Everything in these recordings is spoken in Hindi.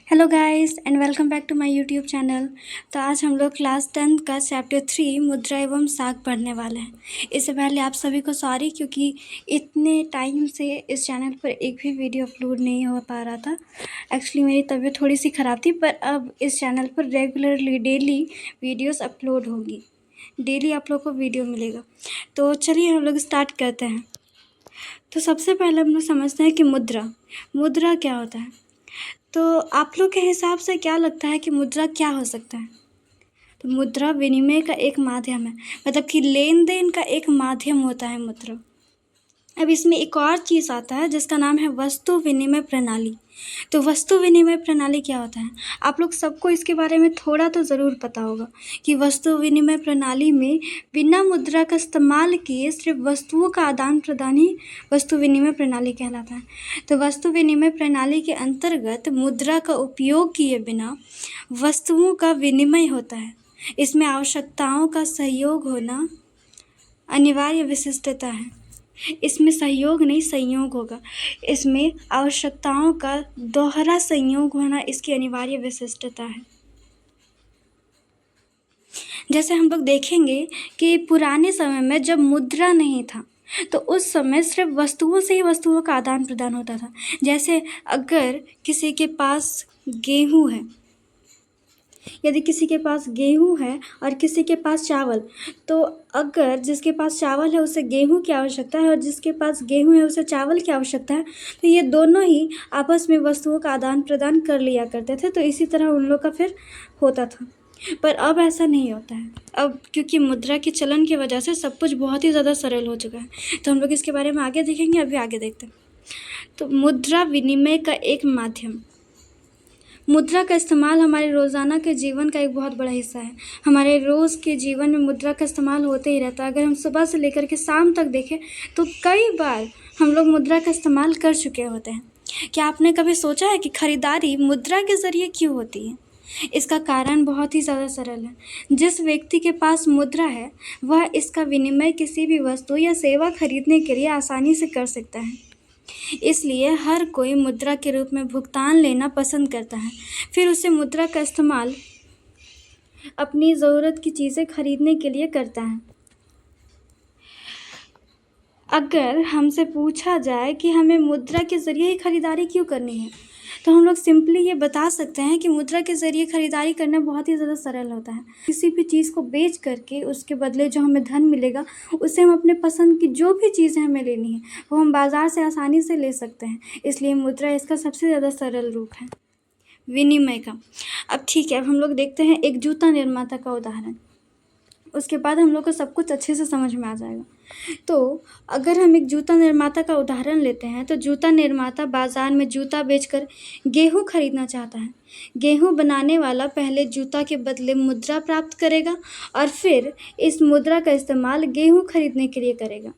Hello guys and welcome back to my YouTube channel. तो आज हम लोग क्लास 10 का चैप्टर 3 मुद्रा एवं साख पढ़ने वाले हैं। इससे पहले आप सभी को सॉरी, क्योंकि इतने टाइम से इस चैनल पर एक भी वीडियो अपलोड नहीं हो पा रहा था। एक्चुअली मेरी तबीयत थोड़ी सी ख़राब थी, पर अब इस चैनल पर रेगुलरली डेली वीडियोस अपलोड होंगी। डेली आप लोग को वीडियो मिलेगा। तो चलिए हम लोग स्टार्ट करते हैं। तो सबसे पहले हम लोग समझते हैं कि मुद्रा क्या होता है। तो आप लोग के हिसाब से क्या लगता है कि मुद्रा क्या हो सकता है? तो मुद्रा विनिमय का एक माध्यम है, मतलब कि लेन देन का एक माध्यम होता है मुद्रा। अब इसमें एक और चीज़ आता है जिसका नाम है वस्तु विनिमय प्रणाली। तो वस्तु विनिमय प्रणाली क्या होता है? आप लोग सबको इसके बारे में थोड़ा तो ज़रूर पता होगा कि वस्तु विनिमय प्रणाली में बिना मुद्रा का इस्तेमाल किए सिर्फ वस्तुओं का आदान प्रदान ही वस्तु विनिमय प्रणाली कहलाता है। तो वस्तु विनिमय प्रणाली के अंतर्गत मुद्रा का उपयोग किए बिना वस्तुओं का विनिमय होता है। इसमें आवश्यकताओं का सहयोग होना अनिवार्य विशिष्टता है। इसमें सहयोग नहीं, संयोग होगा। इसमें आवश्यकताओं का दोहरा संयोग होना इसकी अनिवार्य विशिष्टता है। जैसे हम लोग देखेंगे कि पुराने समय में जब मुद्रा नहीं था तो उस समय सिर्फ वस्तुओं से ही वस्तुओं का आदान प्रदान होता था। जैसे अगर किसी के पास गेहूँ है, यदि किसी के पास गेहूँ है और किसी के पास चावल, तो अगर जिसके पास चावल है उसे गेहूँ की आवश्यकता है और जिसके पास गेहूँ है उसे चावल की आवश्यकता है, तो ये दोनों ही आपस में वस्तुओं का आदान प्रदान कर लिया करते थे। तो इसी तरह उन लोग का फिर होता था। पर अब ऐसा नहीं होता है। अब क्योंकि मुद्रा के चलन की वजह से सब कुछ बहुत ही ज़्यादा सरल हो चुका है। तो हम लोग इसके बारे में आगे देखेंगे, अभी आगे देखते हैं। तो मुद्रा विनिमय का एक माध्यम। मुद्रा का इस्तेमाल हमारे रोज़ाना के जीवन का एक बहुत बड़ा हिस्सा है। हमारे रोज़ के जीवन में मुद्रा का इस्तेमाल होते ही रहता है। अगर हम सुबह से लेकर के शाम तक देखें तो कई बार हम लोग मुद्रा का इस्तेमाल कर चुके होते हैं। क्या आपने कभी सोचा है कि खरीदारी मुद्रा के ज़रिए क्यों होती है? इसका कारण बहुत ही ज़्यादा सरल है। जिस व्यक्ति के पास मुद्रा है वह इसका विनिमय किसी भी वस्तु या सेवा खरीदने के लिए आसानी से कर सकता है। इसलिए हर कोई मुद्रा के रूप में भुगतान लेना पसंद करता है, फिर उसे मुद्रा का इस्तेमाल अपनी ज़रूरत की चीज़ें खरीदने के लिए करता है। अगर हमसे पूछा जाए कि हमें मुद्रा के ज़रिए ही खरीदारी क्यों करनी है, तो हम लोग सिंपली ये बता सकते हैं कि मुद्रा के ज़रिए खरीदारी करना बहुत ही ज़्यादा सरल होता है। किसी भी चीज़ को बेच करके उसके बदले जो हमें धन मिलेगा उससे हम अपने पसंद की जो भी चीज़ें हमें लेनी है वो हम बाज़ार से आसानी से ले सकते हैं। इसलिए मुद्रा इसका सबसे ज़्यादा सरल रूप है विनिमय का। अब ठीक है, अब हम लोग देखते हैं एक जूता निर्माता का उदाहरण। उसके बाद हम लोग को सब कुछ अच्छे से समझ में आ जाएगा। तो अगर हम एक जूता निर्माता का उदाहरण लेते हैं तो जूता निर्माता बाज़ार में जूता बेचकर गेहूँ खरीदना चाहता है। गेहूँ बनाने वाला पहले जूता के बदले मुद्रा प्राप्त करेगा और फिर इस मुद्रा का इस्तेमाल गेहूँ खरीदने के लिए करेगा।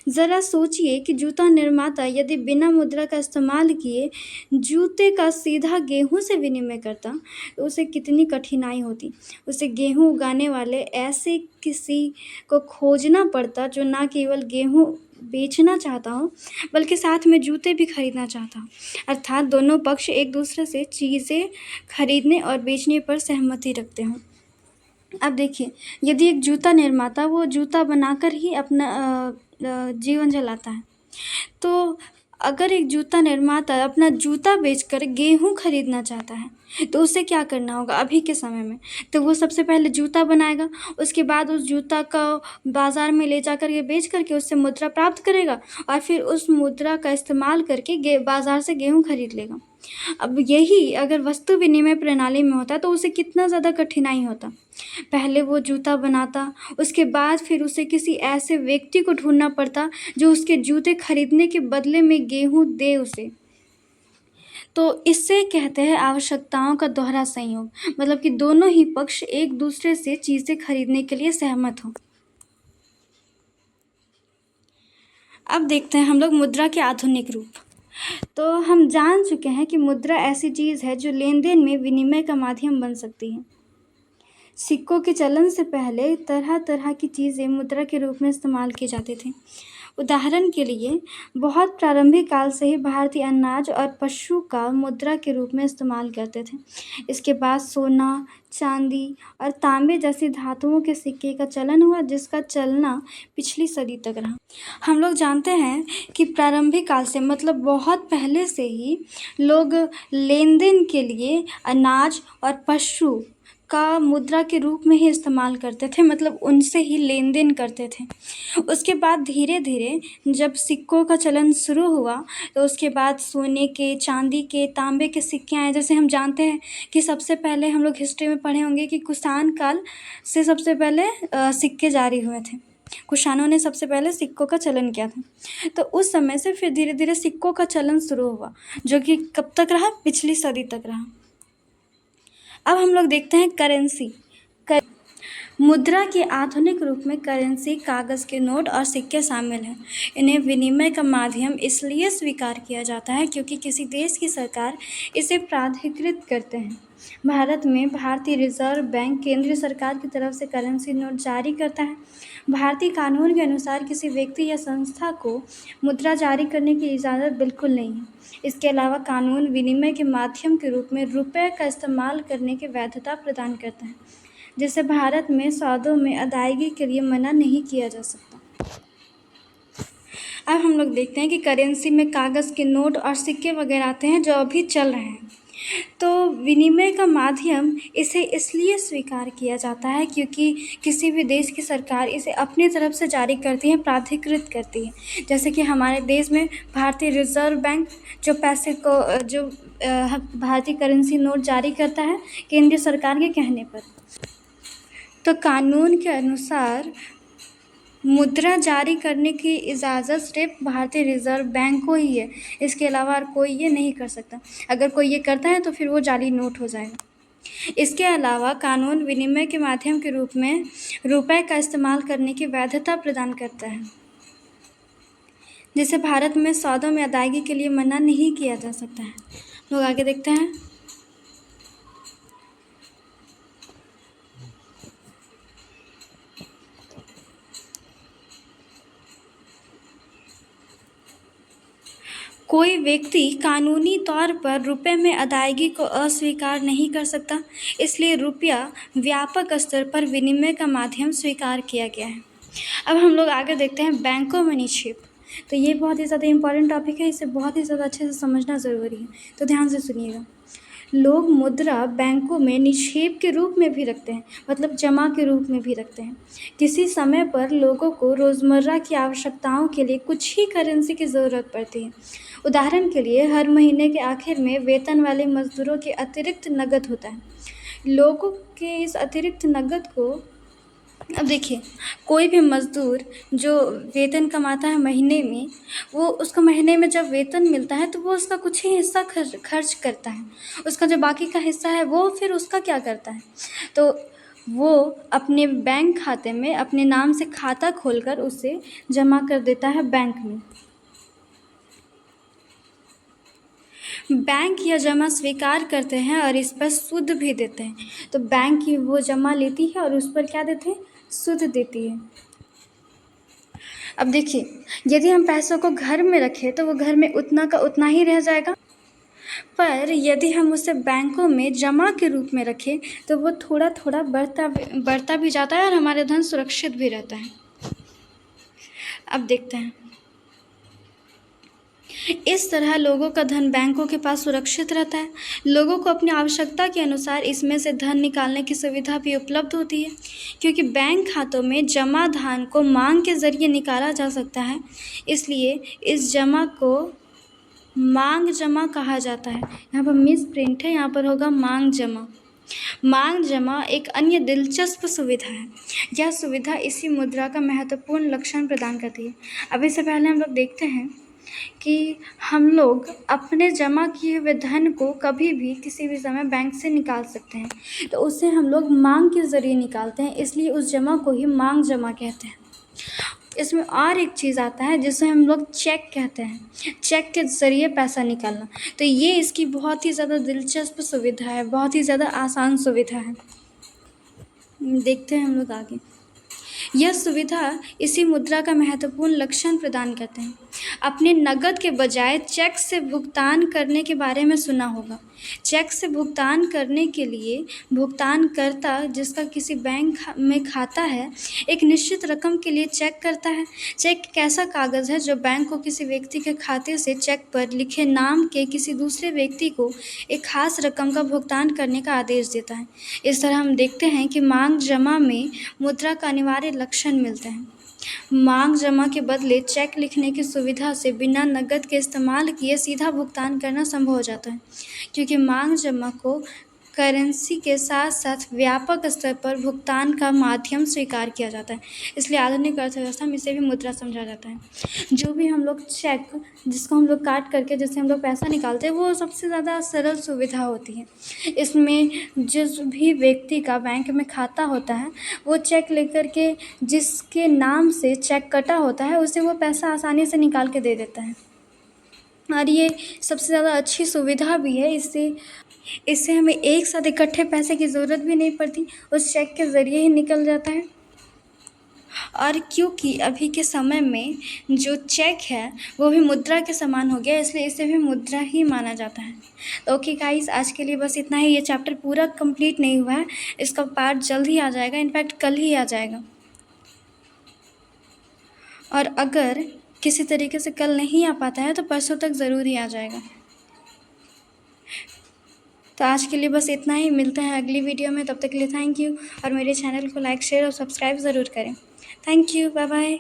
ज़रा सोचिए कि जूता निर्माता यदि बिना मुद्रा का इस्तेमाल किए जूते का सीधा गेहूँ से विनिमय करता तो उसे कितनी कठिनाई होती। उसे गेहूँ उगाने वाले ऐसे किसी को खोजना पड़ता जो ना केवल गेहूँ बेचना चाहता हो बल्कि साथ में जूते भी खरीदना चाहता हो। अर्थात दोनों पक्ष एक दूसरे से चीज़ें खरीदने और बेचने पर सहमति रखते हों। अब देखिए, यदि एक जूता निर्माता वो जूता बनाकर ही अपना जीवन चलाता है, तो अगर एक जूता निर्माता अपना जूता बेचकर गेहूँ खरीदना चाहता है तो उसे क्या करना होगा अभी के समय में? तो वो सबसे पहले जूता बनाएगा, उसके बाद उस जूता का बाज़ार में ले जाकर के बेच करके उससे मुद्रा प्राप्त करेगा और फिर उस मुद्रा का इस्तेमाल करके बाज़ार से गेहूँ खरीद लेगा। अब यही अगर वस्तु विनिमय प्रणाली में होता तो उसे कितना ज़्यादा कठिनाई होता। पहले वो जूता बनाता, उसके बाद फिर उसे किसी ऐसे व्यक्ति को ढूंढना पड़ता जो उसके जूते खरीदने के बदले में गेहूँ दे उसे। तो इससे कहते हैं आवश्यकताओं का दोहरा संयोग, मतलब कि दोनों ही पक्ष एक दूसरे से चीज़ें खरीदने के लिए सहमत हों। अब देखते हैं हम लोग मुद्रा के आधुनिक रूप। तो हम जान चुके हैं कि मुद्रा ऐसी चीज़ है जो लेन देन में विनिमय का माध्यम बन सकती है। सिक्कों के चलन से पहले तरह तरह की चीज़ें मुद्रा के रूप में इस्तेमाल की जाती थी। उदाहरण के लिए बहुत प्रारंभिक काल से ही भारतीय अनाज और पशु का मुद्रा के रूप में इस्तेमाल करते थे। इसके बाद सोना, चांदी और तांबे जैसी धातुओं के सिक्के का चलन हुआ, जिसका चलना पिछली सदी तक रहा। हम लोग जानते हैं कि प्रारंभिक काल से मतलब बहुत पहले से ही लोग लेन देन के लिए अनाज और पशु का मुद्रा के रूप में ही इस्तेमाल करते थे, मतलब उनसे ही लेन देन करते थे। उसके बाद धीरे धीरे जब सिक्कों का चलन शुरू हुआ तो उसके बाद सोने के, चांदी के, तांबे के सिक्के आए। जैसे हम जानते हैं कि सबसे पहले हम लोग हिस्ट्री में पढ़े होंगे कि कुषाण काल से सबसे पहले सिक्के जारी हुए थे। कुषाणों ने सबसे पहले सिक्कों का चलन किया था। तो उस समय से फिर धीरे धीरे सिक्कों का चलन शुरू हुआ, जो कि कब तक रहा? पिछली सदी तक रहा। अब हम लोग देखते हैं करेंसी। मुद्रा के आधुनिक रूप में करेंसी, कागज़ के नोट और सिक्के शामिल हैं। इन्हें विनिमय का माध्यम इसलिए स्वीकार किया जाता है क्योंकि किसी देश की सरकार इसे प्राधिकृत करते हैं। भारत में भारतीय रिजर्व बैंक केंद्रीय सरकार की तरफ से करेंसी नोट जारी करता है। भारतीय कानून के अनुसार किसी व्यक्ति या संस्था को मुद्रा जारी करने की इजाज़त बिल्कुल नहीं है। इसके अलावा कानून विनिमय के माध्यम के रूप में रुपये का इस्तेमाल करने की वैधता प्रदान करता है, जिसे भारत में सौदों में अदायगी के लिए मना नहीं किया जा सकता। अब हम लोग देखते हैं कि करेंसी में कागज़ के नोट और सिक्के वगैरह आते हैं जो अभी चल रहे हैं। तो विनिमय का माध्यम इसे इसलिए स्वीकार किया जाता है क्योंकि किसी भी देश की सरकार इसे अपनी तरफ से जारी करती है, प्राधिकृत करती है। जैसे कि हमारे देश में भारतीय रिजर्व बैंक जो पैसे को भारतीय करेंसी नोट जारी करता है केंद्रीय सरकार के कहने पर। तो कानून के अनुसार मुद्रा जारी करने की इजाज़त सिर्फ भारतीय रिजर्व बैंक को ही है। इसके अलावा और कोई ये नहीं कर सकता। अगर कोई ये करता है तो फिर वो जाली नोट हो जाएगा। इसके अलावा कानून विनिमय के माध्यम के रूप में रुपए का इस्तेमाल करने की वैधता प्रदान करता है, जिसे भारत में सौदों में अदायगी के लिए मना नहीं किया जा सकता है। लोग आगे देखते हैं। कोई व्यक्ति कानूनी तौर पर रुपए में अदायगी को अस्वीकार नहीं कर सकता, इसलिए रुपया व्यापक स्तर पर विनिमय का माध्यम स्वीकार किया गया है। अब हम लोग आगे देखते हैं बैंकों में निक्षेप। तो ये बहुत ही ज़्यादा इम्पॉर्टेंट टॉपिक है, इसे बहुत ही ज़्यादा अच्छे से समझना ज़रूरी है, तो ध्यान से सुनिएगा। लोग मुद्रा बैंकों में निक्षेप के रूप में भी रखते हैं, मतलब जमा के रूप में भी रखते हैं। किसी समय पर लोगों को रोज़मर्रा की आवश्यकताओं के लिए कुछ ही करेंसी की ज़रूरत पड़ती है। उदाहरण के लिए हर महीने के आखिर में वेतन वाले मजदूरों के अतिरिक्त नकद होता है। लोगों के इस अतिरिक्त नकद को, अब देखिए, कोई भी मज़दूर जो वेतन कमाता है महीने में, वो उसको महीने में जब वेतन मिलता है तो वो उसका कुछ ही हिस्सा खर्च करता है। उसका जो बाकी का हिस्सा है वो फिर उसका क्या करता है, तो वो अपने बैंक खाते में अपने नाम से खाता खोलकर उसे जमा कर देता है बैंक में। बैंक यह जमा स्वीकार करते हैं और इस पर सूद भी देते हैं। तो बैंक की वो जमा लेती है और उस पर क्या देते हैं? सूद देती है। अब देखिए, यदि हम पैसों को घर में रखें तो वो घर में उतना का उतना ही रह जाएगा, पर यदि हम उसे बैंकों में जमा के रूप में रखें तो वो थोड़ा थोड़ा बढ़ता भी जाता है और हमारे धन सुरक्षित भी रहता है। अब देखते हैं, इस तरह लोगों का धन बैंकों के पास सुरक्षित रहता है। लोगों को अपनी आवश्यकता के अनुसार इसमें से धन निकालने की सुविधा भी उपलब्ध होती है, क्योंकि बैंक खातों में जमा धन को मांग के ज़रिए निकाला जा सकता है, इसलिए इस जमा को मांग जमा कहा जाता है। यहाँ पर मिस प्रिंट है, यहाँ पर होगा मांग जमा। मांग जमा एक अन्य दिलचस्प सुविधा है। यह सुविधा इसी मुद्रा का महत्वपूर्ण लक्षण प्रदान करती है। अब इससे पहले हम लोग देखते हैं कि हम लोग अपने जमा किए हुए धन को कभी भी किसी भी समय बैंक से निकाल सकते हैं, तो उससे हम लोग मांग के ज़रिए निकालते हैं, इसलिए उस जमा को ही मांग जमा कहते हैं। इसमें और एक चीज़ आता है जिसे हम लोग चेक कहते हैं, चेक के ज़रिए पैसा निकालना। तो ये इसकी बहुत ही ज़्यादा दिलचस्प सुविधा है, बहुत ही ज़्यादा आसान सुविधा है। देखते हैं हम लोग आगे। यह सुविधा इसी मुद्रा का महत्वपूर्ण लक्षण प्रदान करते हैं। अपने नकद के बजाय चेक से भुगतान करने के बारे में सुना होगा। चेक से भुगतान करने के लिए भुगतानकर्ता जिसका किसी बैंक में खाता है, एक निश्चित रकम के लिए चेक करता है। चेक एक ऐसा कागज़ है जो बैंक को किसी व्यक्ति के खाते से चेक पर लिखे नाम के किसी दूसरे व्यक्ति को एक खास रकम का भुगतान करने का आदेश देता है। इस तरह हम देखते हैं कि मांग जमा में मुद्रा का अनिवार्य लक्षण मिलते हैं। मांग जमा के बदले चेक लिखने की सुविधा से बिना नकद के इस्तेमाल किए सीधा भुगतान करना संभव हो जाता है, क्योंकि मांग जमा को करेंसी के साथ साथ व्यापक स्तर पर भुगतान का माध्यम स्वीकार किया जाता है। इसलिए आधुनिक अर्थव्यवस्था में इसे भी मुद्रा समझा जाता है। जो भी हम लोग चेक जिसको हम लोग काट करके जिससे हम लोग पैसा निकालते हैं, वो सबसे ज़्यादा सरल सुविधा होती है। इसमें जिस भी व्यक्ति का बैंक में खाता होता है, वो चेक लेकर के जिसके नाम से चेक कटा होता है उसे वो पैसा आसानी से निकाल के दे देता है। और ये सबसे ज़्यादा अच्छी सुविधा भी है। इससे हमें एक साथ इकट्ठे पैसे की ज़रूरत भी नहीं पड़ती, उस चेक के ज़रिए ही निकल जाता है। और क्योंकि अभी के समय में जो चेक है वो भी मुद्रा के समान हो गया, इसलिए इसे भी मुद्रा ही माना जाता है। तो ओके गाइस, आज के लिए बस इतना ही। ये चैप्टर पूरा कंप्लीट नहीं हुआ है, इसका पार्ट जल्द ही आ जाएगा, इनफैक्ट कल ही आ जाएगा। और अगर किसी तरीके से कल नहीं आ पाता है तो परसों तक ज़रूर ही आ जाएगा। तो आज के लिए बस इतना ही। मिलता है अगली वीडियो में, तब तक के लिए थैंक यू। और मेरे चैनल को लाइक, शेयर और सब्सक्राइब ज़रूर करें। Thank you, bye bye.